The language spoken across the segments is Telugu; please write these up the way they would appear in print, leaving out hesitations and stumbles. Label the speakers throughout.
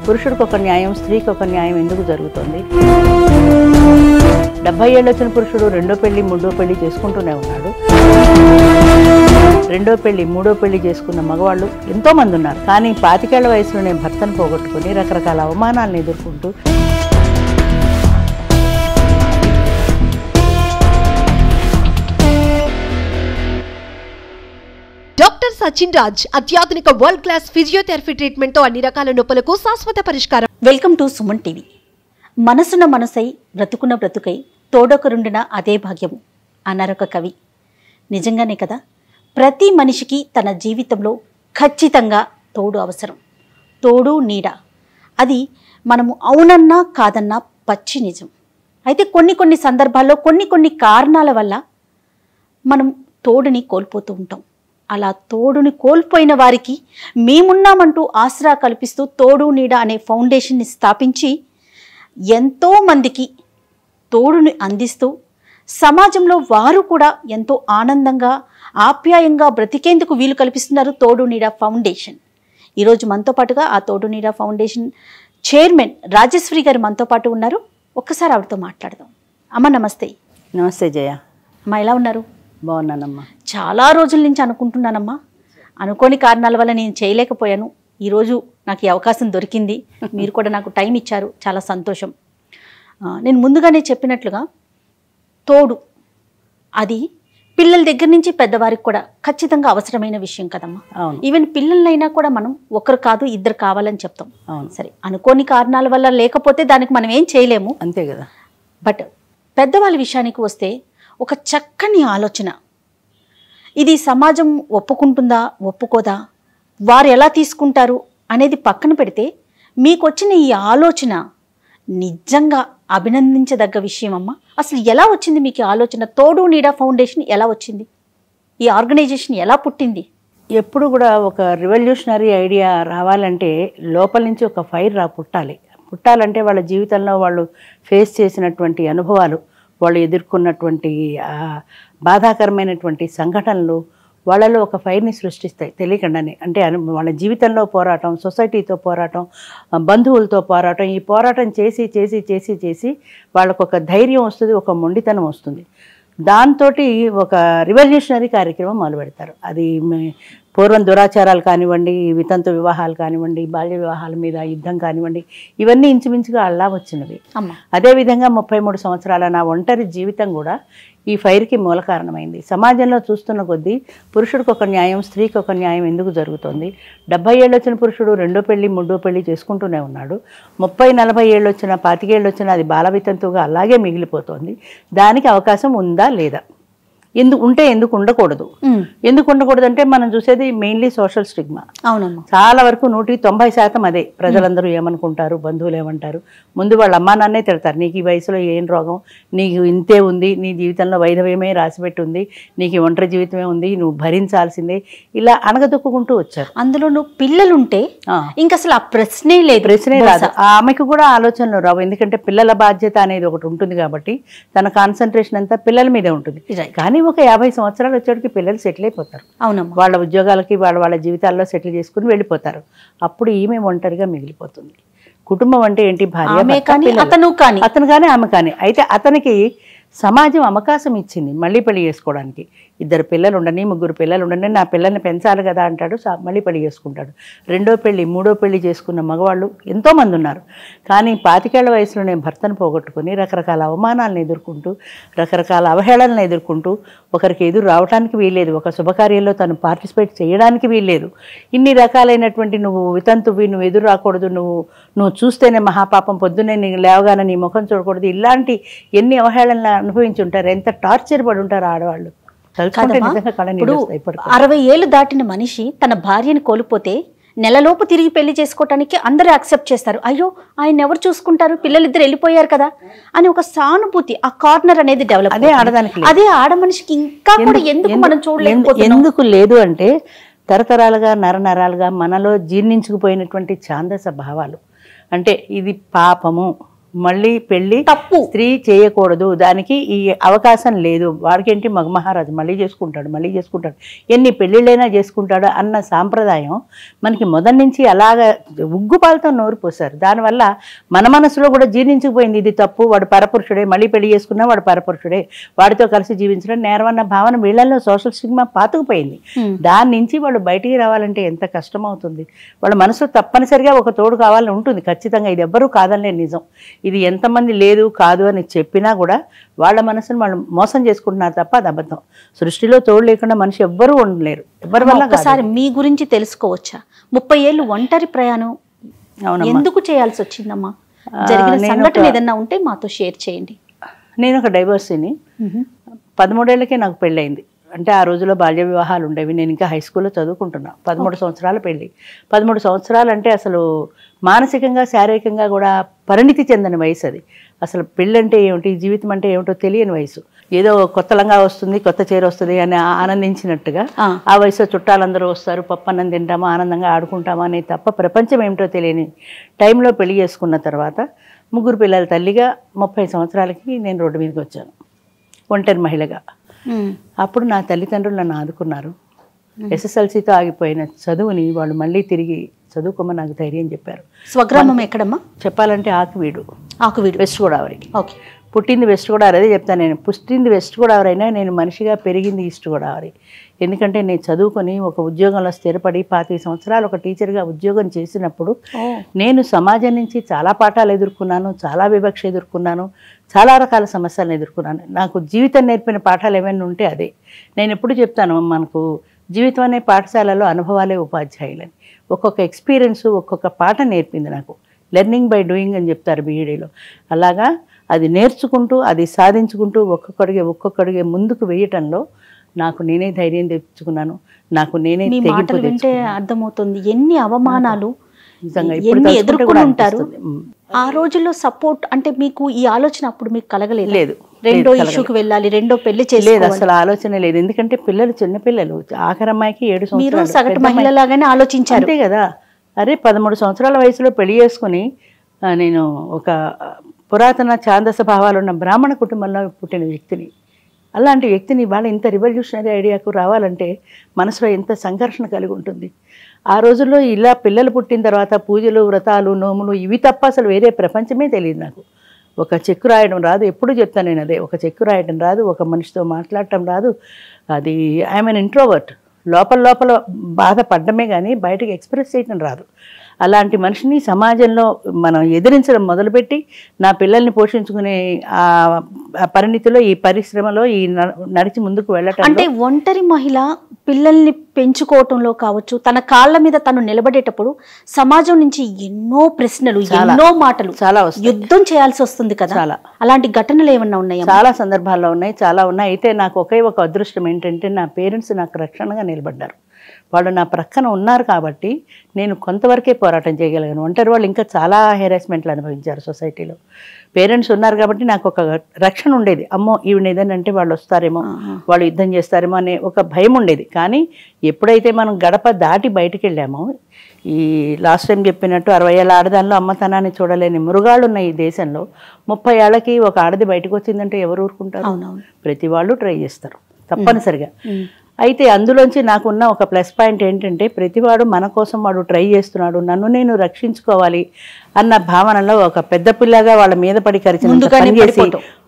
Speaker 1: పురుషుడికి ఒక న్యాయం, స్త్రీకి ఒక న్యాయం ఎందుకు జరుగుతుంది? 70 ఏళ్ళు వచ్చిన పురుషుడు రెండో పెళ్లి, మూడో పెళ్లి చేసుకుంటూనే ఉన్నాడు. రెండో పెళ్లి, మూడో పెళ్లి చేసుకున్న మగవాళ్ళు ఎంతోమంది ఉన్నారు. కానీ 25 ఏళ్ల వయసులోనే భర్తను పోగొట్టుకుని రకరకాల అవమానాలను ఎదుర్కొంటూ
Speaker 2: డాక్టర్ సచిన్ రాజ్ అత్యాధునిక వరల్డ్ క్లాస్ ఫిజియోథెరపీ ట్రీట్మెంట్ తో అన్ని రకాల నొప్పులకు శాశ్వత పరిష్కారం.
Speaker 3: Welcome to Suman TV. మనసున మనసై బ్రతుకున్న బ్రతుకై తోడొకరుండిన అదే భాగ్యము అన్నారొక కవి. నిజంగానే కదా, ప్రతి మనిషికి తన జీవితంలో ఖచ్చితంగా తోడు అవసరం. తోడు నీడ, అది మనము అవునన్నా కాదన్నా పచ్చి నిజం. అయితే కొన్ని సందర్భాల్లో కొన్ని కారణాల వల్ల మనం తోడుని కోల్పోతూ ఉంటాం. అలా తోడుని కోల్పోయిన వారికి మేమున్నామంటూ ఆసరా కల్పిస్తూ తోడు నీడ అనే ఫౌండేషన్ని స్థాపించి ఎంతోమందికి తోడుని అందిస్తూ సమాజంలో వారు కూడా ఎంతో ఆనందంగా ఆప్యాయంగా బ్రతికేందుకు వీలు కల్పిస్తున్నారు తోడు నీడ ఫౌండేషన్. ఈరోజు మనతో పాటుగా ఆ తోడు నీడ ఫౌండేషన్ చైర్మన్ రాజేశ్వరి గారు మనతో పాటు ఉన్నారు. ఒక్కసారి ఆవిడతో మాట్లాడదాం. అమ్మ నమస్తే.
Speaker 1: నమస్తే జయ.
Speaker 3: అమ్మ ఎలా ఉన్నారు?
Speaker 1: బాగున్నానమ్మా.
Speaker 3: చాలా రోజుల నుంచి అనుకుంటున్నానమ్మా, అనుకోని కారణాల వల్ల నేను చేయలేకపోయాను. ఈరోజు నాకు ఈ అవకాశం దొరికింది, మీరు కూడా నాకు టైం ఇచ్చారు, చాలా సంతోషం. నేను ముందుగానే చెప్పినట్లుగా తోడు అది పిల్లల దగ్గర నుంచి పెద్దవారికి కూడా ఖచ్చితంగా అవసరమైన విషయం కదమ్మా. ఈవెన్ పిల్లలైనా కూడా మనం ఒకరు కాదు ఇద్దరు కావాలని చెప్తాం. సరే, అనుకోని కారణాల వల్ల లేకపోతే దానికి మనం ఏం చేయలేము,
Speaker 1: అంతే కదా.
Speaker 3: బట్ పెద్దవాళ్ళ విషయానికి వస్తే ఒక చక్కని ఆలోచన, ఇది సమాజం ఒప్పుకుంటుందా ఒప్పుకోదా, వారు ఎలా తీసుకుంటారు అనేది పక్కన పెడితే మీకు వచ్చిన ఈ ఆలోచన నిజంగా అభినందించదగ్గ విషయం అమ్మా. అసలు ఎలా వచ్చింది మీకు ఈ ఆలోచన? తోడు నీడ ఫౌండేషన్ ఎలా వచ్చింది? ఈ ఆర్గనైజేషన్ ఎలా పుట్టింది?
Speaker 1: ఎప్పుడు కూడా ఒక రివల్యూషనరీ ఐడియా రావాలంటే లోపల నుంచి ఒక ఫైర్ పుట్టాలంటే వాళ్ళ జీవితంలో వాళ్ళు ఫేస్ చేసినటువంటి అనుభవాలు, వాళ్ళు ఎదుర్కొన్నటువంటి బాధాకరమైనటువంటి సంఘటనలు వాళ్ళలో ఒక ఫైర్ని సృష్టిస్తాయి తెలియకుండానే. అంటే వాళ్ళ జీవితంలో పోరాటం, సొసైటీతో పోరాటం, బంధువులతో పోరాటం, ఈ పోరాటం చేసి చేసి చేసి చేసి వాళ్ళకు ఒక ధైర్యం వస్తుంది, ఒక మొండితనం వస్తుంది. దాంతో ఒక రివల్యూషనరీ కార్యక్రమం మొదలు పెడతారు. అది పూర్వం దురాచారాలు కానివ్వండి, వితంతు వివాహాలు కానివ్వండి, బాల్య వివాహాల మీద యుద్ధం కానివ్వండి, ఇవన్నీ ఇంచుమించుగా అలా వచ్చినవి. అదేవిధంగా 33 సంవత్సరాల నా ఒంటరి జీవితం కూడా ఈ ఫైర్కి మూల కారణమైంది. సమాజంలో చూస్తున్న కొద్దీ పురుషుడికి ఒక న్యాయం, స్త్రీకి ఒక న్యాయం ఎందుకు జరుగుతుంది? 70 ఏళ్ళు వచ్చిన పురుషుడు రెండో పెళ్లి, మూడో పెళ్లి చేసుకుంటూనే ఉన్నాడు. 30-40 ఏళ్ళు వచ్చిన, 25 ఏళ్ళు వచ్చినా అది బాల వితంతువుగా అలాగే మిగిలిపోతుంది. దానికి అవకాశం ఉందా లేదా? ఎందుకు ఉండకూడదు? ఎందుకు ఉండకూడదు అంటే మనం చూసేది మెయిన్లీ సోషల్ స్టిగ్మా.
Speaker 3: అవునమ్మా,
Speaker 1: చాలా వరకు 190% అదే. ప్రజలందరూ ఏమనుకుంటారు, బంధువులు ఏమంటారు, ముందు వాళ్ళ అమ్మా నాన్నే తిడతారు. నీకు ఈ వయసులో ఏం రోగం, నీకు ఇంతే ఉంది, నీ జీవితంలో వైధవ్యమే రాసిపెట్టి ఉంది, నీకు ఒంటరి జీవితమే ఉంది, నువ్వు భరించాల్సిందే, ఇలా అనగదొక్కుంటూ వచ్చారు.
Speaker 3: అందులో పిల్లలుంటే ఇంకా అసలు ఆ ప్రశ్నే
Speaker 1: రాదు. ఆమెకు కూడా ఆలోచనలు రావు, ఎందుకంటే పిల్లల బాధ్యత అనేది ఒకటి ఉంటుంది కాబట్టి తన కాన్సన్ట్రేషన్ అంతా పిల్లల మీదే ఉంటుంది. కానీ ఒక 50 సంవత్సరాలు వచ్చేటికి పిల్లలు సెటిల్ అయిపోతారు.
Speaker 3: అవునమ్మా,
Speaker 1: వాళ్ళ ఉద్యోగాలకి వాళ్ళ జీవితాల్లో సెటిల్ చేసుకుని వెళ్ళిపోతారు. అప్పుడు ఈమె ఒంటరిగా మిగిలిపోతుంది. కుటుంబం అంటే ఏంటి? భార్య, అతను కానీ ఆమె కానీ. అయితే అతనికి సమాజం అవకాశం ఇచ్చింది మళ్ళీ పెళ్లి చేసుకోవడానికి. 2 పిల్లలు ఉండని, 3 పిల్లలు ఉండని, నా పిల్లల్ని పెంచాలి కదా అంటాడు, మళ్ళీ పెళ్లి చేసుకుంటాడు. రెండో పెళ్లి, మూడో పెళ్లి చేసుకున్న మగవాళ్ళు ఎంతోమంది ఉన్నారు. కానీ 25 ఏళ్ల వయసులోనే భర్తను పోగొట్టుకుని రకరకాల అవమానాలను ఎదుర్కొంటూ, రకరకాల అవహేళనలను ఎదుర్కొంటూ, ఒకరికి ఎదురు రావడానికి వీల్లేదు, ఒక శుభకార్యంలో తను పార్టిసిపేట్ చేయడానికి వీల్లేదు. ఇన్ని రకాలైనటువంటి నువ్వు వితంతువి, నువ్వు ఎదురు రాకూడదు, నువ్వు చూస్తేనే మహాపాపం, పొద్దున్నే నీకు లేవగానే నీ ముఖం చూడకూడదు, ఇలాంటి ఎన్ని అవహేళనలు అనుభవించి ఉంటారు, ఎంత టార్చర్ పడి ఉంటారు ఆడవాళ్ళు.
Speaker 3: 60 ఏళ్ళు దాటిన మనిషి తన భార్యని కోల్పోతే నెలలోపు తిరిగి పెళ్లి చేసుకోవటానికి అందరూ యాక్సెప్ట్ చేస్తారు. అయ్యో ఆయన ఎవరు చూసుకుంటారు, పిల్లలిద్దరు వెళ్ళిపోయారు కదా అని ఒక సానుభూతి, ఆ కార్నర్ అనేది డెవలప్.
Speaker 1: అదే ఆడదానికి,
Speaker 3: అదే ఆడ మనిషికి ఇంకా కూడా ఎందుకు మనం చూడలేకపోతున్నాం?
Speaker 1: ఎందుకు లేదు అంటే తరతరాలుగా నరనరాలుగా మనలో జీర్ణించుకుపోయినటువంటి ఛాందస భావాలు. అంటే ఇది పాపము, మళ్ళీ పెళ్ళి
Speaker 3: తప్పు.
Speaker 1: స్త్రీ చేయకూడదు, దానికి ఈ అవకాశం లేదు, వాడికేంటి మగ మహారాజు మళ్ళీ చేసుకుంటాడు, ఎన్ని పెళ్ళిళ్ళైనా చేసుకుంటాడు అన్న సాంప్రదాయం మనకి మొదటి నుంచి అలాగ ఉగ్గుపాలతో నోరు పోసారు. దానివల్ల మన మనసులో కూడా జీర్ణించుకుపోయింది, ఇది తప్పు, వాడు పరపురుషుడే, మళ్ళీ పెళ్లి చేసుకున్నా వాడు పరపురుషుడే, వాడితో కలిసి జీవించడం నేరం అన్న భావన వీళ్ళల్లో సోషల్ స్టిగ్మా పాతుకుపోయింది. దాని నుంచి వాళ్ళు బయటికి రావాలంటే ఎంత కష్టం అవుతుంది. వాళ్ళ మనసు తప్పనిసరిగా ఒక తోడు కావాలని ఉంటుంది ఖచ్చితంగా, ఇది ఎవ్వరూ కాదనిలేని నిజం. ఇది ఎంతమంది లేదు కాదు అని చెప్పినా కూడా వాళ్ళ మనసును వాళ్ళు మోసం చేసుకుంటున్నారు తప్ప అది అబద్ధం. సృష్టిలో తోడు లేకుండా మనిషి ఎవ్వరూ ఉండలేరు, ఎవరి వల్ల.
Speaker 3: ఒకసారి మీ గురించి తెలుసుకోవచ్చా? 30 ఏళ్ళు ఒంటరి ప్రయాణం ఎందుకు చేయాల్సి వచ్చిందమ్మా? జరిగిన సంఘటన ఏదన్నా ఉంటే మాతో షేర్ చేయండి.
Speaker 1: నేను ఒక డైవర్సీని, 13 ఏళ్ళకే నాకు పెళ్ళయింది. అంటే ఆ రోజుల్లో బాల్య వివాహాలు ఉండేవి. నేను ఇంకా హై స్కూల్లో చదువుకుంటున్నా. 13 సంవత్సరాల పెళ్ళి. 13 సంవత్సరాలు అంటే అసలు మానసికంగా శారీరకంగా కూడా పరిణితి చెందని వయసు అది. అసలు పెళ్ళి అంటే ఏమిటి, జీవితం అంటే ఏమిటో తెలియని వయసు. ఏదో కొత్త లంగా వస్తుంది, కొత్త చీర వస్తుంది అని ఆనందించినట్టుగా ఆ వయసులో చుట్టాలందరూ వస్తారు, పప్పన్నం తింటామా, ఆనందంగా ఆడుకుంటామా అని తప్ప ప్రపంచం ఏమిటో తెలియని టైంలో పెళ్లి చేసుకున్న తర్వాత 3 పిల్లల తల్లిగా 30 సంవత్సరాలకి నేను రోడ్డు మీదకి వచ్చాను ఒంటరి మహిళగా. అప్పుడు నా తల్లిదండ్రులు నన్ను ఆదుకున్నారు. SSLCతో ఆగిపోయిన చదువుని వాళ్ళు మళ్ళీ తిరిగి చదువుకోమని నాకు ధైర్యం చెప్పారు.
Speaker 3: స్వగ్రామం ఎక్కడమ్మా?
Speaker 1: చెప్పాలంటే ఆకువీడు,
Speaker 3: వెస్ట్
Speaker 1: గోదావరి.
Speaker 3: ఓకే.
Speaker 1: పుట్టింది వెస్ట్ గోదావరి, అదే చెప్తాను నేను. పుట్టింది వెస్ట్ గోదావరి అయినా నేను మనిషిగా పెరిగింది ఈస్ట్ గోదావరి. ఎందుకంటే నేను చదువుకొని ఒక ఉద్యోగంలో స్థిరపడి 25 సంవత్సరాలు ఒక టీచర్గా ఉద్యోగం చేసినప్పుడు నేను సమాజం నుంచి చాలా పాఠాలు ఎదుర్కొన్నాను, చాలా వివక్ష ఎదుర్కొన్నాను, చాలా రకాల సమస్యలను ఎదుర్కొన్నాను. నాకు జీవితం నేర్పిన పాఠాలు ఏమైనా ఉంటే అదే. నేను ఎప్పుడు చెప్తాను, మనకు జీవితం అనే పాఠశాలలో అనుభవాలే ఉపాధ్యాయులని. ఒక్కొక్క ఎక్స్పీరియన్స్ ఒక్కొక్క పాఠం నేర్పింది నాకు. లెర్నింగ్ బై డూయింగ్ అని చెప్తారు బీఈడీలో. అలాగా అది నేర్చుకుంటూ అది సాధించుకుంటూ ఒక్కొక్కడిగే ముందుకు వేయటంలో నాకు నేనే ధైర్యం తెచ్చుకున్నాను. నాకు నేనే
Speaker 3: తెగింపు తెచ్చుకుంటే అర్థమవుతుంది ఎన్ని అవమానాలు ఎన్ని ఎదుర్కొని ఉంటారు. ఆ రోజుల్లో సపోర్ట్ అంటే మీకు ఈ ఆలోచన అప్పుడు మీకు కలగలేదు?
Speaker 1: లేదు.
Speaker 3: రెండో ఇష్యూకి వెళ్ళాలి, రెండో పెళ్లి
Speaker 1: లేదు, అసలు ఆలోచన లేదు. ఎందుకంటే పిల్లలు చిన్నపిల్లలు. ఆఖరి అమ్మాయికి 7 సంవత్సరాలు.
Speaker 3: మీరు సగటు మహిళలాగానే ఆలోచించారు.
Speaker 1: అంతే కదా. అరే 13 సంవత్సరాల వయసులో పెళ్లి చేసుకుని నేను ఒక పురాతన ఛాందస భావాలు ఉన్న బ్రాహ్మణ కుటుంబంలో పుట్టిన వ్యక్తిని. అలాంటి వ్యక్తిని ఇవాళ ఇంత రివల్యూషనరీ ఐడియాకు రావాలంటే మనసులో ఎంత సంఘర్షణ కలిగి ఉంటుంది. ఆ రోజుల్లో ఇలా పిల్లలు పుట్టిన తర్వాత పూజలు, వ్రతాలు, నోములు ఇవి తప్ప అసలు వేరే ప్రపంచమే తెలియదు నాకు. ఒక చెక్కు రాయడం రాదు, ఎప్పుడు చెప్తాను నేను అదే. ఒక చెక్కు రాయడం రాదు, ఒక మనిషితో మాట్లాడటం రాదు. అది ఐఎమ్ ఎన్ ఇంట్రోవర్ట్. లోపల బాధపడమే కానీ బయటకు ఎక్స్ప్రెస్ చేయటం రాదు. అలాంటి మనిషిని సమాజంలో మనం ఎదిరించడం మొదలుపెట్టి నా పిల్లల్ని పోషించుకునే ఆ పరిణితిలో ఈ పరిశ్రమలో ఈ నడిచి ముందుకు వెళ్ళటం.
Speaker 3: అంటే ఒంటరి మహిళ పిల్లల్ని పెంచుకోవటంలో కావచ్చు, తన కాళ్ళ మీద తను నిలబడేటప్పుడు సమాజం నుంచి ఎన్నో ప్రశ్నలు, ఎన్నో మాటలు, చాలా యుద్ధం చేయాల్సి వస్తుంది కదా. చాలా అలాంటి ఘటనలు ఏమన్నా ఉన్నాయా?
Speaker 1: చాలా సందర్భాల్లో ఉన్నాయి, చాలా ఉన్నాయి. అయితే నాకు ఒక అదృష్టం ఏంటంటే నా పేరెంట్స్ నాకు రక్షణగా నిలబడ్డారు. వాళ్ళు నా ప్రక్కన ఉన్నారు కాబట్టి నేను కొంతవరకే పోరాటం చేయగలిగాను. ఒంటరి వాళ్ళు ఇంకా చాలా హెరాస్మెంట్లు అనుభవించారు సొసైటీలో. పేరెంట్స్ ఉన్నారు కాబట్టి నాకు ఒక రక్షణ ఉండేది. అమ్మో ఈవిడ ఏదైనా అంటే వాళ్ళు వస్తారేమో, వాళ్ళు యుద్ధం చేస్తారేమో అనే ఒక భయం ఉండేది. కానీ ఎప్పుడైతే మనం గడప దాటి బయటికి వెళ్ళామో, ఈ లాస్ట్ టైం చెప్పినట్టు 60 ఏళ్ళ ఆడదానిలో అమ్మతనాన్ని చూడలేని మృగాళ్ళు ఉన్న ఈ దేశంలో 30 ఏళ్ళకి ఒక ఆడది బయటకు వచ్చిందంటే ఎవరు ఊరుకుంటారు? ప్రతి వాళ్ళు ట్రై చేస్తారు తప్పనిసరిగా. అయితే అందులోంచి నాకున్న ఒక ప్లస్ పాయింట్ ఏంటంటే ప్రతివాడు మన కోసం వాడు ట్రై చేస్తున్నాడు, నన్ను నేను రక్షించుకోవాలి అన్న భావనలో ఒక పెద్ద పిల్లగా వాళ్ళ మీద పడి కరిచి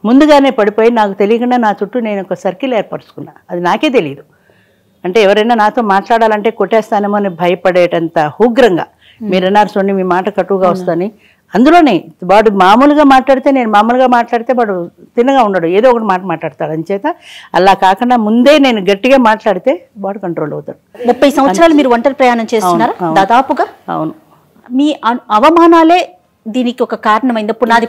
Speaker 1: ముందుగానే పడిపోయి నాకు తెలియకుండా నా చుట్టూ నేను ఒక సర్కిల్ ఏర్పరచుకున్నా. అది నాకే తెలియదు. అంటే ఎవరైనా నాతో మాట్లాడాలంటే కొట్టేస్తానేమో అని భయపడేటంత ఉగ్రంగా. మీరన్నారు చూడండి మీ మాట కటువుగా వస్తుంది, అందులోనే వాడు మామూలుగా మాట్లాడితే నేను మామూలుగా మాట్లాడితే వాడు తిన్నగా ఉండడు, ఏదో ఒకటి మాట్లాడతాడు. అంచేత అలా కాకుండా ముందే నేను గట్టిగా మాట్లాడితే వాడు కంట్రోల్ అవుతాడు.
Speaker 3: 30 సంవత్సరాలు మీరు ఒంటరి ప్రయాణం చేస్తున్నారు దాదాపుగా.
Speaker 1: అవును.
Speaker 3: మీ అవమానాలే దీనికి ఒక కారణమైంది. పునాది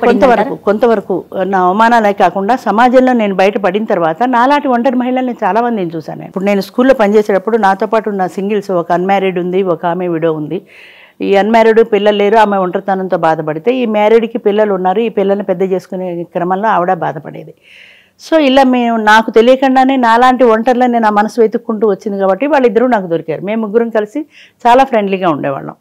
Speaker 1: కొంతవరకు నా అవమానాలే కాకుండా సమాజంలో నేను బయటపడిన తర్వాత నాలాంటి ఒంటరి మహిళల్ని చాలా మందిని చూశాను. ఇప్పుడు నేను స్కూల్లో పనిచేసేటప్పుడు నాతో పాటు ఉన్న సింగిల్స్, ఒక అన్మ్యారీడ్ ఉంది, ఒక ఆమె విడో ఉంది. ఈ అన్మ్యారీడ్ పిల్లలు లేరు, ఆమె ఒంటరితనంతో బాధపడితే, ఈ మ్యారీడ్కి పిల్లలు ఉన్నారు, ఈ పిల్లల్ని పెద్ద చేసుకునే క్రమంలో ఆవిడ బాధపడేది. సో ఇలా నాకు తెలియకుండానే నాలాంటి ఒంటరిలో నా మనసు వెతుక్కుంటూ వచ్చింది కాబట్టి వాళ్ళిద్దరూ నాకు దొరికారు. మేము ముగ్గురం కలిసి చాలా ఫ్రెండ్లీగా ఉండేవాళ్ళం.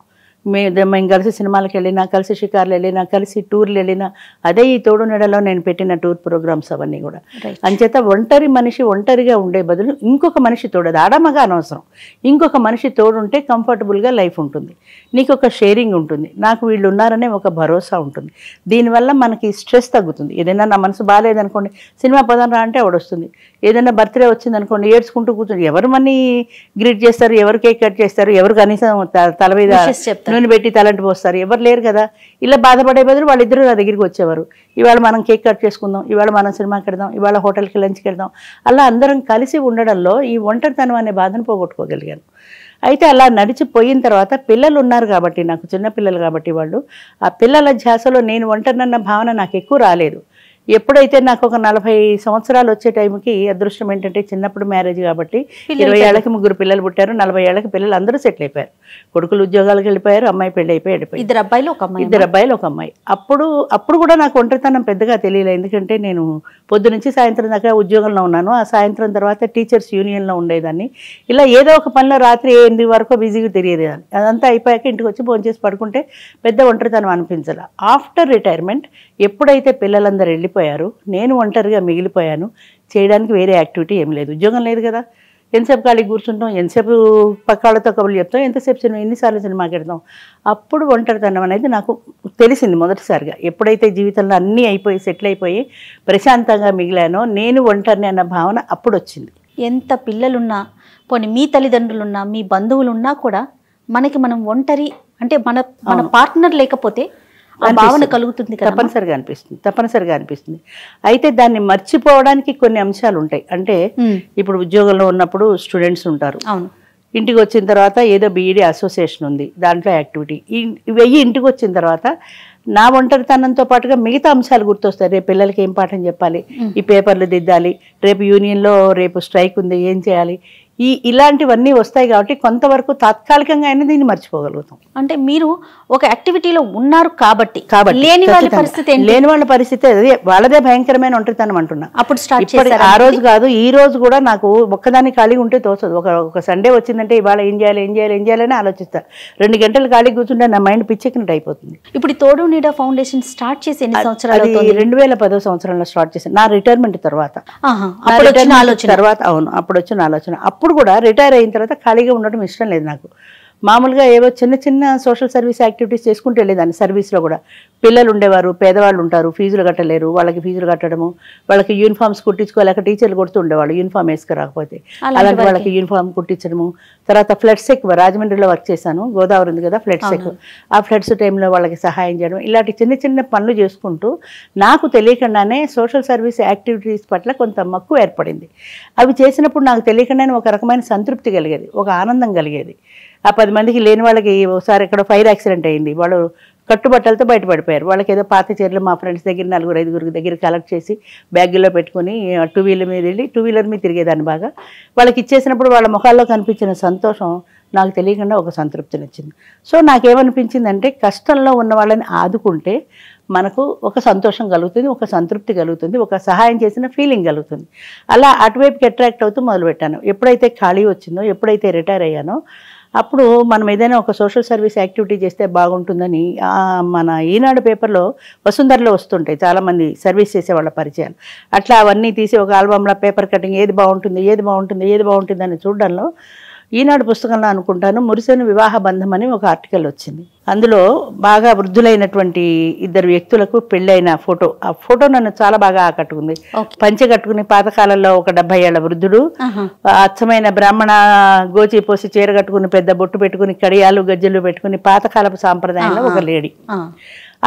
Speaker 1: మేము కలిసి సినిమాలకు వెళ్ళినా, కలిసి షికార్లు వెళ్ళినా, కలిసి టూర్లు వెళ్ళినా, అదే ఈ తోడు నెడలో నేను పెట్టిన టూర్ ప్రోగ్రామ్స్ అవన్నీ కూడా. అంచేత ఒంటరి మనిషి ఒంటరిగా ఉండే బదులు ఇంకొక మనిషి తోడు, అది ఆడమగా అనవసరం, ఇంకొక మనిషి తోడు ఉంటే కంఫర్టబుల్గా లైఫ్ ఉంటుంది, నీకు ఒక షేరింగ్ ఉంటుంది, నాకు వీళ్ళు ఉన్నారనే ఒక భరోసా ఉంటుంది. దీనివల్ల మనకి స్ట్రెస్ తగ్గుతుంది. ఏదైనా నా మనసు బాగాలేదనుకోండి, సినిమా పదం రా అంటే వస్తుంది. ఏదైనా బర్త్డే వచ్చింది అనుకోండి, ఏడ్చుకుంటూ కూర్చొని ఎవరు మనీ గ్రీట్ చేస్తారు, ఎవరు కేక్ కట్ చేస్తారు, ఎవరు కనీసం తల మీద నూనె పెట్టి తలంటి పోస్తారు, ఎవరు లేరు కదా. ఇలా బాధపడే బదులు వాళ్ళిద్దరూ నా దగ్గరికి వచ్చేవారు. ఇవాళ మనం కేక్ కట్ చేసుకుందాం, ఇవాళ మనం సినిమాకి వెళ్దాం, ఇవాళ హోటల్కి లంచ్కి వెళ్దాం. అలా అందరం కలిసి ఉండడంలో ఈ ఒంటరితనం అనే బాధను పోగొట్టుకోగలిగాను. అయితే అలా నడిచిపోయిన తర్వాత పిల్లలు ఉన్నారు కాబట్టి, నాకు చిన్న పిల్లలు కాబట్టి, వాళ్ళు ఆ పిల్లల ధ్యాసలో నేను ఒంటరినన్న భావన నాకు ఎక్కువ రాలేదు. ఎప్పుడైతే నాకు ఒక 40 సంవత్సరాలు వచ్చే టైంకి అదృష్టం ఏంటంటే చిన్నప్పుడు మ్యారేజ్ కాబట్టి 20 ఏళ్ళకి 3 పిల్లలు పుట్టారు, 40 ఏళ్ళకి పిల్లలు అందరూ సెటిల్ అయిపోయారు. కొడుకులు ఉద్యోగాలకు వెళ్ళిపోయారు, అమ్మాయి పెళ్ళి అయిపోయి
Speaker 3: ఇద్దరు అబ్బాయిలు ఒక అమ్మాయి.
Speaker 1: అప్పుడు కూడా నాకు ఒంటరితనం పెద్దగా తెలియలేదు. ఎందుకంటే నేను పొద్దు నుంచి సాయంత్రం దాకా ఉద్యోగంలో ఉన్నాను. ఆ సాయంత్రం తర్వాత టీచర్స్ యూనియన్లో ఉండేదాన్ని. ఇలా ఏదో ఒక పనిలో రాత్రి 8 వరకు బిజీగా తిరిగేదాన్ని. అదంతా అయిపోయాక ఇంటికి వచ్చి భోంచేసి పడుకుంటే పెద్ద ఒంటరితనం అనిపించాల. ఆఫ్టర్ రిటైర్మెంట్ ఎప్పుడైతే పిల్లలందరూ వెళ్ళిపోయారు, నేను ఒంటరిగా మిగిలిపోయాను. చేయడానికి వేరే యాక్టివిటీ ఏం లేదు, ఉద్యోగం లేదు కదా. ఎంతసేపు ఖాళీకి కూర్చుంటాం, ఎంతసేపు పక్క వాళ్ళతో కబుర్లు చెప్తాం, ఎంతసేపు సినిమా, ఎన్నిసార్లు సినిమాకి వెళ్తాం. అప్పుడు ఒంటరితనం అనేది నాకు తెలిసింది మొదటిసారిగా. ఎప్పుడైతే జీవితంలో అన్నీ అయిపోయి సెటిల్ అయిపోయి ప్రశాంతంగా మిగిలానో నేను ఒంటరిని అన్న భావన అప్పుడు వచ్చింది.
Speaker 3: ఎంత పిల్లలున్నా, పోనీ మీ తల్లిదండ్రులున్నా, మీ బంధువులున్నా కూడా మనం ఒంటరి అంటే మన పార్ట్నర్ లేకపోతే భావన కలుగుతుంది,
Speaker 1: తప్పనిసరిగా అనిపిస్తుంది. అయితే దాన్ని మర్చిపోవడానికి కొన్ని అంశాలు ఉంటాయి. అంటే ఇప్పుడు ఉద్యోగంలో ఉన్నప్పుడు స్టూడెంట్స్ ఉంటారు, ఇంటికి వచ్చిన తర్వాత ఏదో బీఈడీ అసోసియేషన్ ఉంది, దాంట్లో యాక్టివిటీ. ఇవి ఇంటికి వచ్చిన తర్వాత నా ఒంటరితనంతో పాటుగా మిగతా అంశాలు గుర్తొస్తాయి. రేపు పిల్లలకి ఏం పాఠం చెప్పాలి, ఈ పేపర్లు దిద్దాలి, రేపు యూనియన్లో రేపు స్ట్రైక్ ఉంది, ఏం చేయాలి, ఇలాంటివన్నీ వస్తాయి. కాబట్టి కొంతవరకు తాత్కాలికంగా అయినా దీన్ని మర్చిపోగలుగుతాం.
Speaker 3: అంటే మీరు ఒక యాక్టివిటీలో ఉన్నారు కాబట్టి లేని
Speaker 1: వాళ్ళ పరిస్థితి అదే, వాళ్ళదే భయంకరమైన ఒంటరితనం అంటున్నా.
Speaker 3: అప్పుడు స్టార్ట్
Speaker 1: ఆ రోజు కాదు, ఈ రోజు కూడా నాకు ఒక్కదాన్ని ఖాళీగా ఉంటే తోచదు. ఒక సండే వచ్చిందంటే ఇవాళ ఏం చేయాలని ఆలోచిస్తా. 2 గంటలు ఖాళీ కూర్చుంటే నా మైండ్ పిచ్చెక్కినట్టు అయిపోతుంది.
Speaker 3: ఇప్పుడు తోడు నీడ ఫౌండేషన్ స్టార్ట్ చేసి ఎన్ని సంవత్సరాలు?
Speaker 1: 2010 సంవత్సరంలో స్టార్ట్ చేశాను, నా రిటైర్మెంట్ తర్వాత. అవును, అప్పుడు వచ్చిన ఆలోచన. అప్పుడు కూడా రిటైర్ అయిన తర్వాత ఖాళీగా ఉండడం ఇష్టం లేదు నాకు. మామూలుగా ఏవో చిన్న సోషల్ సర్వీస్ యాక్టివిటీస్ చేసుకుంటూ వెళ్ళేదాన్ని. సర్వీస్లో కూడా పిల్లలు ఉండేవారు, పేదవాళ్ళు ఉంటారు, ఫీజులు కట్టలేరు, వాళ్ళకి ఫీజులు కట్టడము, వాళ్ళకి యూనిఫామ్స్ కుట్టించుకోలేక టీచర్లు కొడుతూ ఉండేవాళ్ళు యూనిఫామ్ వేసుకురాకపోతే, అలాంటి వాళ్ళకి యూనిఫామ్ కుట్టించడము. తర్వాత ఫ్లడ్స్ ఎక్కువ, రాజమండ్రిలో వర్క్ చేశాను, గోదావరి ఉంది కదా, ఫ్లడ్స్ ఎక్కువ. ఆ ఫ్లడ్స్ టైంలో వాళ్ళకి సహాయం చేయడం, ఇలాంటి చిన్న పనులు చేసుకుంటూ నాకు తెలియకుండానే సోషల్ సర్వీస్ యాక్టివిటీస్ పట్ల కొంత మక్కువ ఏర్పడింది. అవి చేసినప్పుడు నాకు తెలియకుండానే ఒక రకమైన సంతృప్తి కలిగేది, ఒక ఆనందం కలిగేది. ఆ 10 మందికి లేని వాళ్ళకి ఒకసారి ఎక్కడ ఫైర్ యాక్సిడెంట్ అయింది, వాళ్ళు కట్టుబట్టలతో బయటపడిపోయారు. వాళ్ళకి ఏదో పాత చీరలు మా ఫ్రెండ్స్ దగ్గర 4-5 దగ్గర కలెక్ట్ చేసి బ్యాగుల్లో పెట్టుకుని 2 వీలర్ మీద వెళ్ళి 2 వీలర్ మీద తిరిగేదాన్ని బాగా. వాళ్ళకి ఇచ్చేసినప్పుడు వాళ్ళ ముఖాల్లో కనిపించిన సంతోషం నాకు తెలియకుండా ఒక సంతృప్తినిచ్చింది. సో నాకేమనిపించిందంటే కష్టంలో ఉన్న వాళ్ళని ఆదుకుంటే మనకు ఒక సంతోషం కలుగుతుంది, ఒక సంతృప్తి కలుగుతుంది, ఒక సహాయం చేసిన ఫీలింగ్ కలుగుతుంది. అలా అటువైపుకి అట్రాక్ట్ అవుతూ మొదలుపెట్టాను. ఎప్పుడైతే ఖాళీ వచ్చిందో, ఎప్పుడైతే రిటైర్ అయ్యానో, అప్పుడు మనం ఏదైనా ఒక సోషల్ సర్వీస్ యాక్టివిటీ చేస్తే బాగుంటుందని మన ఈనాడు పేపర్లో వసుంధరలో వస్తుంటాయి చాలామంది సర్వీస్ చేసే వాళ్ళ పరిచయాలు. అట్లా అవన్నీ తీసి ఒక ఆల్బంలో పేపర్ కటింగ్ ఏది బాగుంటుంది అని చూడడంలో ఈనాడు పుస్తకంలో అనుకుంటాను మురిసెను వివాహ బంధం అని ఒక ఆర్టికల్ వచ్చింది. అందులో బాగా వృద్ధులైనటువంటి 2 వ్యక్తులకు పెళ్ళైన ఫోటో, ఆ ఫోటో నన్ను చాలా బాగా ఆకట్టుకుంది. పంచె కట్టుకుని పాతకాలంలో ఒక 70 ఏళ్ల వృద్ధుడు, అచ్చమైన బ్రాహ్మణ గోచి పోసి చీర కట్టుకుని పెద్ద బొట్టు పెట్టుకుని కడియాలు గజ్జలు పెట్టుకుని పాతకాలపు సాంప్రదాయంలో ఒక లేడీ.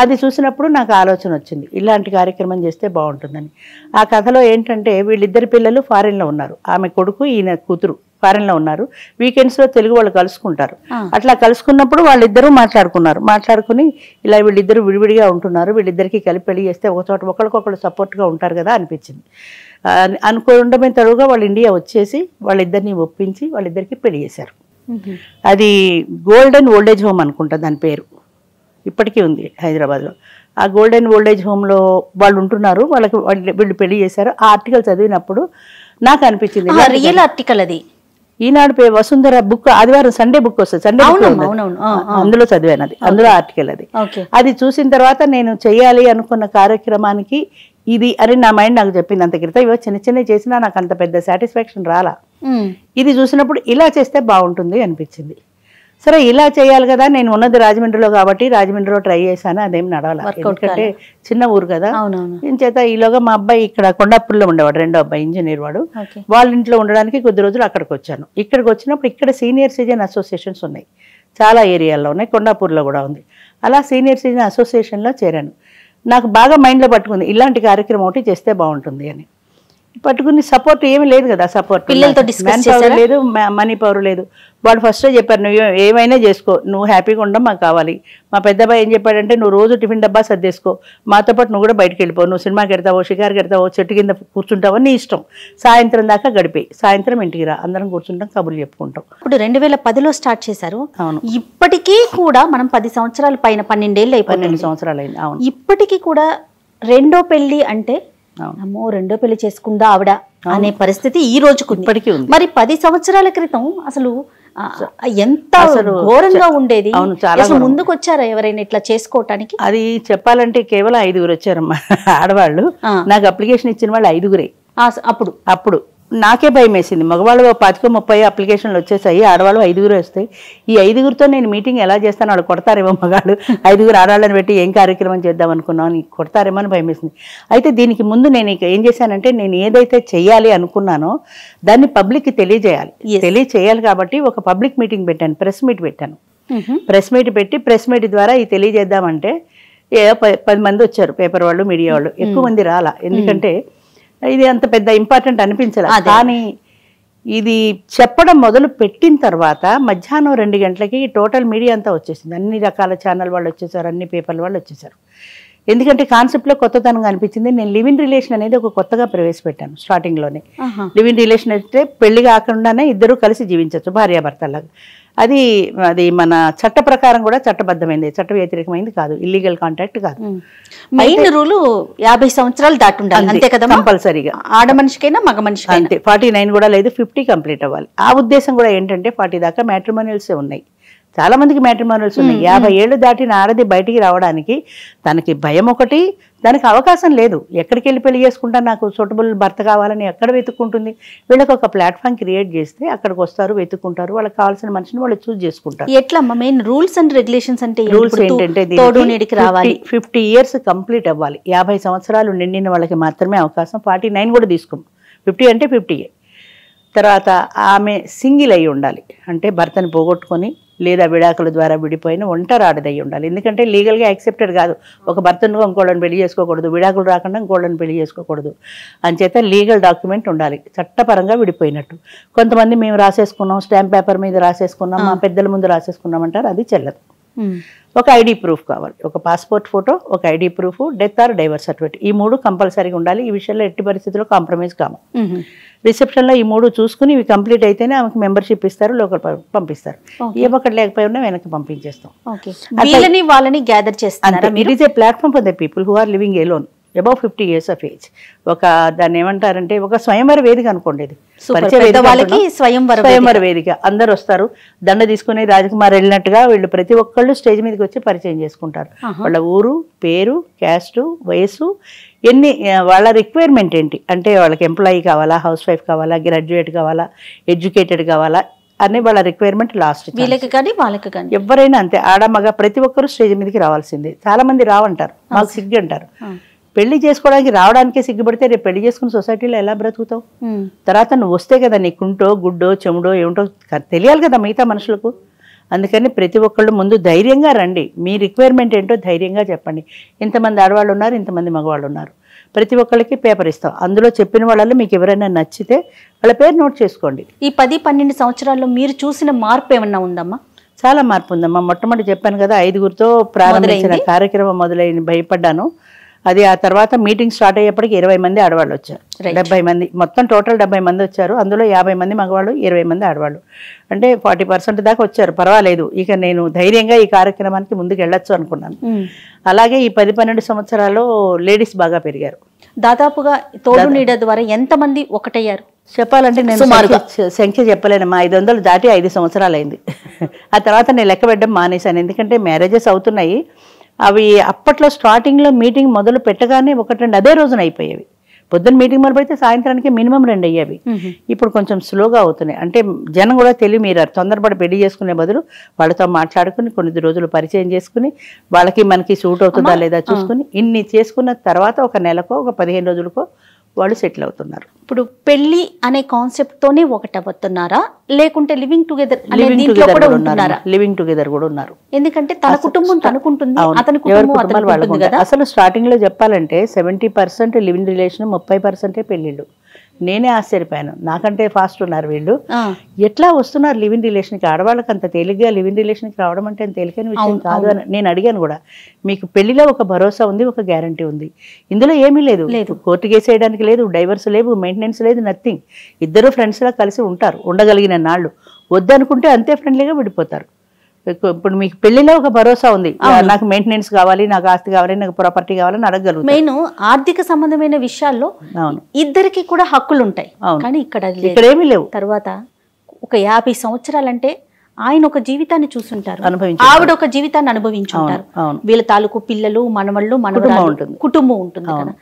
Speaker 1: అది చూసినప్పుడు నాకు ఆలోచన వచ్చింది, ఇలాంటి కార్యక్రమం చేస్తే బాగుంటుందని. ఆ కథలో ఏంటంటే వీళ్ళిద్దరి పిల్లలు ఫారిన్లో ఉన్నారు, ఆమె కొడుకు ఈయన కూతురు ఫారిన్లో ఉన్నారు. వీకెండ్స్లో తెలుగు వాళ్ళు కలుసుకుంటారు. అట్లా కలుసుకున్నప్పుడు వాళ్ళిద్దరూ మాట్లాడుకుని ఇలా వీళ్ళిద్దరూ విడివిడిగా ఉంటున్నారు, వీళ్ళిద్దరికీ కలిపి పెళ్లి చేస్తే ఒక చోట ఒకరికొకరు సపోర్ట్గా ఉంటారు కదా అనిపించింది. అనుకోవడమే తరువుగా వాళ్ళు ఇండియా వచ్చేసి వాళ్ళిద్దరిని ఒప్పించి వాళ్ళిద్దరికీ పెళ్లి చేశారు. అది గోల్డెన్ ఓల్డేజ్ హోమ్ అనుకుంటా దాని పేరు, ఇప్పటికీ ఉంది హైదరాబాద్లో. ఆ గోల్డెన్ ఓల్డేజ్ హోమ్లో వాళ్ళు ఉంటున్నారు, వీళ్ళు పెళ్లి చేశారు. ఆ ఆర్టికల్ చదివినప్పుడు నాకు అనిపించింది,
Speaker 3: రియల్ ఆర్టికల్ అది
Speaker 1: ఈనాడు వసుంధర బుక్ ఆదివారం సండే బుక్ వస్తుంది, సండే అందులో చదివాను, అది అందులో ఆర్టికల్ అది. అది చూసిన తర్వాత నేను చెయ్యాలి అనుకున్న కార్యక్రమానికి ఇది అని నా మైండ్ నాకు చెప్పింది. అంత క్రితం ఇవో చిన్న చిన్న చేసినా నాకు అంత పెద్ద సాటిస్ఫాక్షన్ రాలా. ఇది చూసినప్పుడు ఇలా చేస్తే బాగుంటుంది అనిపించింది. సరే ఇలా చేయాలి కదా, నేను ఉన్నది రాజమండ్రిలో కాబట్టి రాజమండ్రిలో ట్రై చేశాను, అదేం నడవాలి, ఎందుకంటే చిన్న ఊరు కదా. చేత ఈలోగా మా అబ్బాయి ఇక్కడ కొండాపూర్లో ఉండేవాడు, రెండో అబ్బాయి ఇంజనీర్ వాడు, వాళ్ళ ఇంట్లో ఉండడానికి కొద్ది రోజులు అక్కడికి వచ్చాను. ఇక్కడికి వచ్చినప్పుడు ఇక్కడ సీనియర్ సిటిజన్ అసోసియేషన్స్ ఉన్నాయి, చాలా ఏరియాల్లో ఉన్నాయి, కొండాపూర్లో కూడా ఉంది. అలా సీనియర్ సిటిజన్ అసోసియేషన్లో చేరాను. నాకు బాగా మైండ్లో పట్టుకుంది ఇలాంటి కార్యక్రమం ఒకటి చేస్తే బాగుంటుంది అని. పట్టుకుని సపోర్ట్ ఏమి లేదు కదా, సపోర్ట్
Speaker 3: పిల్లలతో
Speaker 1: మ్యాన్ పవర్ లేదు, మనీ పవర్ లేదు. వాడు ఫస్ట్ చెప్పారు నువ్వు ఏమైనా చేసుకో, నువ్వు హ్యాపీగా ఉండడం మాకు కావాలి. మా పెద్దబాయి ఏం చెప్పాడంటే నువ్వు రోజు టిఫిన్ డబ్బా సర్దేసుకో, మాతో పాటు నువ్వు కూడా బయటకు వెళ్ళిపో, నువ్వు సినిమాకి వెళ్తావో షికార్కి వెళ్తావో చెట్టు కింద కూర్చుంటావో నీ ఇష్టం, సాయంత్రం దాకా గడిపే, సాయంత్రం ఇంటికి రా, అందరం కూర్చుంటాం కబుర్లు చెప్పుకుంటాం.
Speaker 3: ఇప్పుడు 2010లో స్టార్ట్ చేశారు. అవును. ఇప్పటికీ కూడా మనం 10 సంవత్సరాల పైన 12 ఏళ్ళు అయిపోయింది,
Speaker 1: 12 సంవత్సరాలు అయింది. అవును.
Speaker 3: ఇప్పటికీ కూడా రెండో పెళ్లి అంటే అమ్మో రెండో పెళ్లి చేసుకుందా ఆవిడ అనే పరిస్థితి ఈ రోజుకు ఇప్పటికీ ఉంది. మరి 10 సంవత్సరాల క్రితం అసలు ఎంత ఘోరంగా ఉండేది. అసలు ముందుకు వచ్చారా ఎవరైనా ఇట్లా చేసుకోవటానికి?
Speaker 1: అది చెప్పాలంటే కేవలం 5గురు వచ్చారమ్మా ఆడవాళ్ళు. నాకు అప్లికేషన్ ఇచ్చిన వాళ్ళు 5గురే. అప్పుడు నాకే భయం వేసింది. మగవాళ్ళు 25-30 అప్లికేషన్లు వచ్చేసాయి, ఆడవాళ్ళు 5గురు వస్తాయి. ఈ 5గురితో నేను మీటింగ్ ఎలా చేస్తాను, వాళ్ళు కొడతారేమో, మగాళ్ళు 5గురు ఆడవాళ్ళని పెట్టి ఏం కార్యక్రమం చేద్దాం అనుకున్నాను, కొడతారేమో అని భయం వేసింది. అయితే దీనికి ముందు నేను ఏం చేశానంటే నేను ఏదైతే చెయ్యాలి అనుకున్నానో దాన్ని పబ్లిక్కి తెలియజేయాలి కాబట్టి ఒక పబ్లిక్ మీటింగ్ పెట్టాను, ప్రెస్ మీట్ పెట్టాను. ప్రెస్ మీట్ పెట్టి ప్రెస్ మీట్ ద్వారా ఇది తెలియజేద్దామంటే 10 మంది వచ్చారు, పేపర్ వాళ్ళు, మీడియా వాళ్ళు. ఎక్కువ మంది రాలా, ఎందుకంటే ఇది అంత పెద్ద ఇంపార్టెంట్ అనిపించలేదు. కానీ ఇది చెప్పడం మొదలు పెట్టిన తర్వాత మధ్యాహ్నం 2 గంటలకి టోటల్ మీడియా అంతా వచ్చేసింది, అన్ని రకాల ఛానల్ వాళ్ళు వచ్చేసారు, అన్ని పేపర్ల వాళ్ళు వచ్చేసారు. ఎందుకంటే కాన్సెప్ట్లో కొత్తతనంగా అనిపించింది. నేను లివ్ ఇన్ రిలేషన్ అనేది ఒక కొత్తగా ప్రవేశపెట్టాను స్టార్టింగ్లోనే. లివ్ ఇన్ రిలేషన్ అంటే పెళ్లి కాకుండానే ఇద్దరు కలిసి జీవించవచ్చు, భార్యాభర్తలాగా. అది మన చట్ట ప్రకారం కూడా చట్టబద్ధమైంది, చట్ట వ్యతిరేకమైంది కాదు, ఇల్లీగల్ కాంటాక్ట్ కాదు.
Speaker 3: మెయిన్ రూల్ 50 సంవత్సరాలు దాటుండాలి, అంతే కదా
Speaker 1: కంపల్సరీగా,
Speaker 3: ఆడ మనిషికైనా మగ మనిషికి
Speaker 1: అంతే. 49 కూడా లేదు, 50 కంప్లీట్ అవ్వాలి. ఆ ఉద్దేశం కూడా ఏంటంటే 40 దాకా మ్యాట్రిమోనియల్సే ఉన్నాయి, చాలా మందికి మ్యాట్రిమోనియల్స్ ఉన్నాయి. 50 ఏళ్ళు దాటిన ఆడది బయటికి రావడానికి తనకి భయం ఒకటి, దానికి అవకాశం లేదు. ఎక్కడికి వెళ్ళి పెళ్లి చేసుకుంటా, నాకు సూటబుల్ భర్త కావాలని ఎక్కడ వెతుక్కుంటుంది? వీళ్ళకి ఒక ప్లాట్ఫామ్ క్రియేట్ చేస్తే అక్కడికి వస్తారు, వెతుక్కుంటారు, వాళ్ళకి కావాల్సిన మనిషిని వాళ్ళు చూస్ చేసుకుంటారు.
Speaker 3: ఎట్లా మెయిన్ రూల్స్ అండ్ రెగ్యులేషన్స్ అంటే
Speaker 1: రూల్స్ ఏంటంటే 50 ఇయర్స్ కంప్లీట్ అవ్వాలి, 50 సంవత్సరాలు నిండిన వాళ్ళకి మాత్రమే అవకాశం. 49 కూడా తీసుకోం, 50 అంటే 50. తర్వాత ఆమె సింగిల్ అయి ఉండాలి, అంటే భర్తని పోగొట్టుకొని లేదా విడాకుల ద్వారా విడిపోయిన ఒంటరి ఆడదయ్యి ఉండాలి. ఎందుకంటే లీగల్గా యాక్సెప్టెడ్ కాదు, ఒక భర్తను ఇంకోళ్ళని పెళ్లి చేసుకోకూడదు, విడాకులు రాకుండా ఇంకోళ్ళని పెళ్లి చేసుకోకూడదు. అంచేత లీగల్ డాక్యుమెంట్ ఉండాలి, చట్టపరంగా విడిపోయినట్టు. కొంతమంది మేము రాసేసుకున్నాం, స్టాంప్ పేపర్ మీద రాసేసుకున్నాం, మా పెద్దల ముందు రాసేసుకున్నాం అంటారు, అది చెల్లదు. ఒక ఐడి ప్రూఫ్ కావాలి, ఒక పాస్పోర్ట్ ఫోటో, ఒక ID proof, death or divorce certificate, ఈ 3 కంపల్సరీగా ఉండాలి. ఈ విషయంలో ఎట్టి పరిస్థితుల్లో కాంప్రమైజ్ కాము. రిసెప్షన్లో ఈ 3 చూసుకుని ఇవి కంప్లీట్ అయితేనే ఆమెకు మెంబర్షిప్ ఇస్తారు, లోకల్ పంపిస్తారు. ఏ ఒక్కటి లేకపోయినా వెనక్కి పంపించేస్తాం.
Speaker 3: వాళ్ళని గ్యాదర్ చేస్తారు.
Speaker 1: It is a platform for the people who are living alone above 50 years of age. ఒక దాన్ని ఏమంటారంటే ఒక స్వయంవర వేదిక అనుకోండి, ఇది స్వయంవర వేదిక. అందరు వస్తారు, దండ తీసుకుని రాజకుమార్ వెళ్ళినట్టుగా వీళ్ళు ప్రతి ఒక్కళ్ళు స్టేజ్ మీదకి వచ్చి పరిచయం చేసుకుంటారు. వాళ్ళ ఊరు, పేరు, క్యాస్ట్, వయసు, వాళ్ళ రిక్వైర్మెంట్ ఏంటి, అంటే వాళ్ళకి ఎంప్లాయీ కావాలా, హౌస్ వైఫ్ కావాలా, గ్రాడ్యుయేట్ కావాలా, ఎడ్యుకేటెడ్ కావాలా అనే వాళ్ళ రిక్వైర్మెంట్ లాస్ట్.
Speaker 3: వీళ్ళకి కానీ వాళ్ళకి కానీ
Speaker 1: ఎవరైనా అంతే, ఆడ మగ ప్రతి ఒక్కరు స్టేజ్ మీదకి రావాల్సిందే. చాలా మంది రావంటారు, మాకు సిగ్గు అంటారు. పెళ్లి చేసుకోవడానికి రావడానికే సిగ్గుపడితే రేపు పెళ్లి చేసుకుని సొసైటీలో ఎలా బ్రతుకుతావు? తర్వాత నువ్వు వస్తే కదా నీకుంటో గుడ్డో చెముడో ఏమిటో తెలియాలి కదా మిగతా మనుషులకు. అందుకని ప్రతి ఒక్కళ్ళు ముందు ధైర్యంగా రండి, మీ రిక్వైర్మెంట్ ఏంటో ధైర్యంగా చెప్పండి. ఇంతమంది ఆడవాళ్ళు ఉన్నారు, ఇంతమంది మగవాళ్ళు ఉన్నారు, ప్రతి ఒక్కళ్ళకి పేపర్ ఇస్తాం. అందులో చెప్పిన వాళ్ళలో మీకు ఎవరైనా నచ్చితే వాళ్ళ పేరు నోట్ చేసుకోండి.
Speaker 3: ఈ 10-12 సంవత్సరాల్లో మీరు చూసిన మార్పు ఏమన్నా ఉందమ్మా?
Speaker 1: చాలా మార్పు ఉందమ్మా. మొట్టమొదటి చెప్పాను కదా, 5గురితో ప్రారంభించిన కార్యక్రమం మొదలైంది, భయపడ్డాను. అది ఆ తర్వాత మీటింగ్ స్టార్ట్ అయ్యేప్పటికి 20 మంది ఆడవాళ్ళు వచ్చారు, 70 మంది మొత్తం టోటల్ 70 మంది వచ్చారు. అందులో 50 మంది మగవాళ్ళు, 20 మంది ఆడవాళ్ళు, అంటే 40% దాకా వచ్చారు. పర్వాలేదు, ఇక నేను ధైర్యంగా ఈ కార్యక్రమానికి ముందుకు వెళ్ళొచ్చు అనుకున్నాను. అలాగే ఈ 10-12 సంవత్సరాల్లో లేడీస్ బాగా పెరిగారు.
Speaker 3: దాదాపుగా తోడు నీడ ద్వారా ఎంతమంది ఒకటయ్యారు?
Speaker 1: చెప్పాలంటే నేను
Speaker 3: సుమారుగా.
Speaker 1: సంఖ్య చెప్పలేనమ్మా, 500 దాటి 5 సంవత్సరాలు అయింది. ఆ తర్వాత నేను లెక్క పెట్టడం మానేశాను, ఎందుకంటే మ్యారేజెస్ అవుతున్నాయి. అవి అప్పట్లో స్టార్టింగ్లో మీటింగ్ మొదలు పెట్టగానే 1-2 అదే రోజున అయిపోయేవి. పొద్దున్న మీటింగ్ మొదలు పెడితే సాయంత్రానికి మినిమం 2 అయ్యేవి. ఇప్పుడు కొంచెం స్లోగా అవుతున్నాయి. అంటే జనం కూడా తెలియమీరారు. తొందరపడి పెళ్లి చేసుకునే బదులు వాళ్ళతో మాట్లాడుకుని కొన్ని రోజులు పరిచయం చేసుకుని వాళ్ళకి మనకి సూట్ అవుతుందా లేదా చూసుకుని ఇన్ని చేసుకున్న తర్వాత ఒక నెలకో ఒక 15 రోజులకో వాళ్ళు సెటిల్ అవుతున్నారు.
Speaker 3: ఇప్పుడు పెళ్లి అనే కాన్సెప్ట్ తోనే ఒకటవుతున్నారా, లేకుంటే లివింగ్ టుగెదర్
Speaker 1: లివింగ్ టుగెదర్ కూడా ఉన్నారు.
Speaker 3: ఎందుకంటే తన కుటుంబం తనకుంటుంది, అతని
Speaker 1: ఎవరి
Speaker 3: కుటుంబం
Speaker 1: కుటుంబాలు
Speaker 3: అతనికి
Speaker 1: వాళ్ళకు
Speaker 3: ఉంటుంది
Speaker 1: ఉంటాయి.
Speaker 3: కదా.
Speaker 1: అసలు స్టార్టింగ్ లో చెప్పాలంటే 70% లివింగ్ రిలేషన్, 30% పెళ్లిళ్ళు. నేనే ఆశ్చర్యపోయాను, నాకంటే ఫాస్ట్ ఉన్నారు వీళ్ళు. ఎట్లా వస్తున్నారు లివింగ్ రిలేషన్కి? ఆడవాళ్ళకి అంత తేలిగ్గా లివింగ్ రిలేషన్కి రావడం అంటే తేలికైన విషయం కాదు అని నేను అడిగాను కూడా. మీకు పెళ్లిలో ఒక భరోసా ఉంది, ఒక గ్యారంటీ ఉంది, ఇందులో ఏమీ లేదు. కోర్టు కేసు వేయడానికి లేదు, డైవర్స్ లేవు, మెయింటెనెన్స్ లేదు, నథింగ్. ఇద్దరు ఫ్రెండ్స్లా కలిసి ఉంటారు ఉండగలిగిన నాళ్ళు. వద్దనుకుంటే అంతే ఫ్రెండ్లీగా విడిపోతారు. ఇప్పుడు మీకు పెళ్లిలో ఒక భరోసా ఉంది, నాకు మెయింటెనెన్స్ కావాలి, నాకు ఆస్తి కావాలి, నాకు ప్రాపర్టీ కావాలని అడగగలుగుతారు.
Speaker 3: మెయిన్ ఆర్థిక సంబంధమైన విషయాల్లో ఇద్దరికి కూడా హక్కులు ఉంటాయి, కానీ ఇక్కడ
Speaker 1: ఏమీ లేవు.
Speaker 3: తర్వాత ఒక 50 సంవత్సరాలంటే ఆయన ఒక జీవితాన్ని చూసుంటారు, ఆవిడ ఒక జీవితాన్ని అనుభవించుంటారు. వీళ్ళ తాలూకు పిల్లలు, మనవళ్ళు, మనవరాలు, కుటుంబం ఉంటుంది కదా.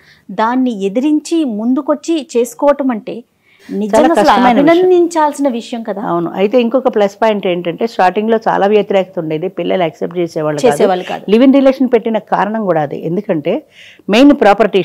Speaker 3: దాన్ని ఎదిరించి ముందుకొచ్చి చేసుకోవటం అంటే నిజంగా అభినందించాల్సిన విషయం కదా.
Speaker 1: అవును. అయితే ఇంకొక ప్లస్ పాయింట్ ఏంటంటే స్టార్టింగ్ లో చాలా వ్యతిరేకత ఉండేది, పిల్లలు యాక్సెప్ట్ చేసేవాళ్ళు కాదు. లివింగ్ రిలేషన్ పెట్టిన కారణం కూడా అదే. ఎందుకంటే మెయిన్ ప్రాపర్టీ